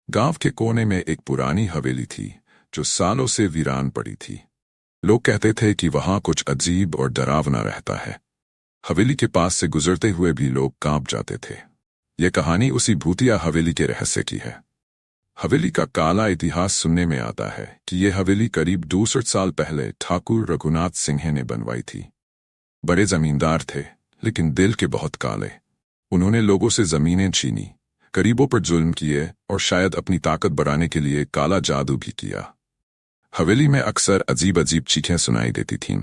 गांव के कोने में एक पुरानी हवेली थी जो सालों से वीरान पड़ी थी। लोग कहते थे कि वहां कुछ अजीब और डरावना रहता है। हवेली के पास से गुजरते हुए भी लोग कांप जाते थे। ये कहानी उसी भूतिया हवेली के रहस्य की है। हवेली का काला इतिहास सुनने में आता है कि ये हवेली करीब 62 साल पहले ठाकुर रघुनाथ सिंह ने बनवाई थी। बड़े जमींदार थे, लेकिन दिल के बहुत काले। उन्होंने लोगों से जमीनें छीनी, गरीबों पर जुल्म किए और शायद अपनी ताकत बढ़ाने के लिए काला जादू भी किया। हवेली में अक्सर अजीब अजीब चीखें सुनाई देती थीं।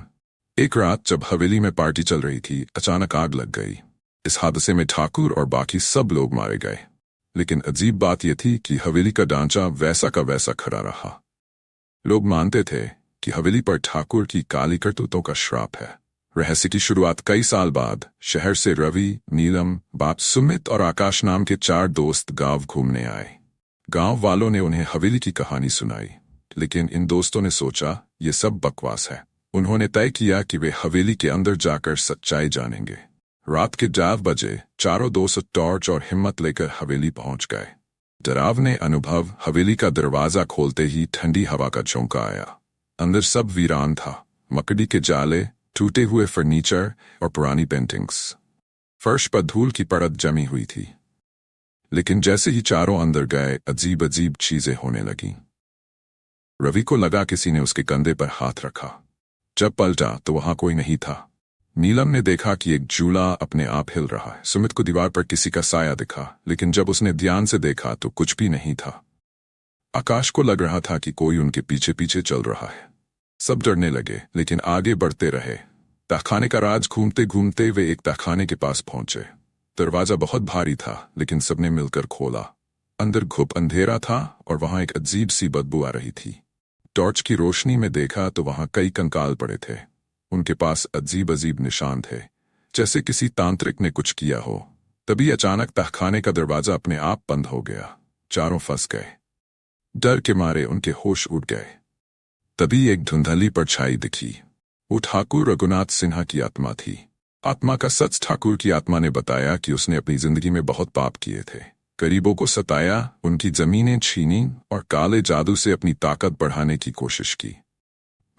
एक रात जब हवेली में पार्टी चल रही थी, अचानक आग लग गई। इस हादसे में ठाकुर और बाकी सब लोग मारे गए। लेकिन अजीब बात यह थी कि हवेली का ढांचा वैसा का वैसा खड़ा रहा। लोग मानते थे कि हवेली पर ठाकुर की काली करतूतों का श्राप है। रहस्य की शुरुआत कई साल बाद शहर से रवि, नीलम, बाप, सुमित और आकाश नाम के 4 दोस्त गांव घूमने आए। गांव वालों ने उन्हें हवेली की कहानी सुनाई, लेकिन इन दोस्तों ने सोचा ये सब बकवास है। उन्होंने तय किया कि वे हवेली के अंदर जाकर सच्चाई जानेंगे। रात के 4 बजे चारों दोस्त टॉर्च और हिम्मत लेकर हवेली पहुंच गए। डरावने अनुभव। हवेली का दरवाजा खोलते ही ठंडी हवा का झोंका आया। अंदर सब वीरान था। मकड़ी के जाले, टूटे हुए फर्नीचर और पुरानी पेंटिंग्स। फर्श पर धूल की परत जमी हुई थी। लेकिन जैसे ही चारों अंदर गए, अजीब अजीब चीजें होने लगीं। रवि को लगा किसी ने उसके कंधे पर हाथ रखा। जब पलटा तो वहां कोई नहीं था। नीलम ने देखा कि एक झूला अपने आप हिल रहा है। सुमित को दीवार पर किसी का साया दिखा, लेकिन जब उसने ध्यान से देखा तो कुछ भी नहीं था। आकाश को लग रहा था कि कोई उनके पीछे पीछे चल रहा है। सब डरने लगे, लेकिन आगे बढ़ते रहे। तहखाने का राज घूमते घूमते वे एक तहखाने के पास पहुंचे। दरवाजा बहुत भारी था, लेकिन सबने मिलकर खोला। अंदर घुप अंधेरा था और वहां एक अजीब सी बदबू आ रही थी। टॉर्च की रोशनी में देखा तो वहां कई कंकाल पड़े थे। उनके पास अजीब अजीब निशान थे, जैसे किसी तांत्रिक ने कुछ किया हो। तभी अचानक तहखाने का दरवाजा अपने आप बंद हो गया। चारों फंस गए। डर के मारे उनके होश उड़ गए। तभी एक धुंधली परछाई दिखी। वो ठाकुर रघुनाथ सिन्हा की आत्मा थी। आत्मा का सच। ठाकुर की आत्मा ने बताया कि उसने अपनी जिंदगी में बहुत पाप किए थे। गरीबों को सताया, उनकी जमीनें छीनी और काले जादू से अपनी ताकत बढ़ाने की कोशिश की।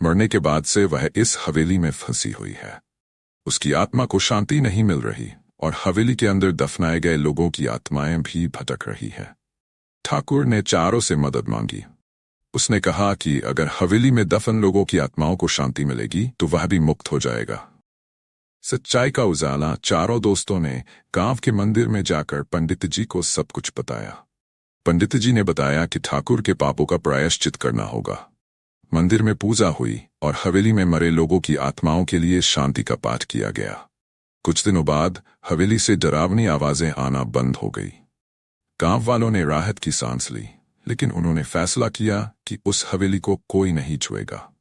मरने के बाद से वह इस हवेली में फंसी हुई है। उसकी आत्मा को शांति नहीं मिल रही और हवेली के अंदर दफनाए गए लोगों की आत्माएं भी भटक रही है। ठाकुर ने चारों से मदद मांगी। उसने कहा कि अगर हवेली में दफन लोगों की आत्माओं को शांति मिलेगी तो वह भी मुक्त हो जाएगा। सच्चाई का उजाला। चारों दोस्तों ने गांव के मंदिर में जाकर पंडित जी को सब कुछ बताया। पंडित जी ने बताया कि ठाकुर के पापों का प्रायश्चित करना होगा। मंदिर में पूजा हुई और हवेली में मरे लोगों की आत्माओं के लिए शांति का पाठ किया गया। कुछ दिनों बाद हवेली से डरावनी आवाजें आना बंद हो गई। गांव वालों ने राहत की सांस ली, लेकिन उन्होंने फैसला किया कि उस हवेली को कोई नहीं छुएगा।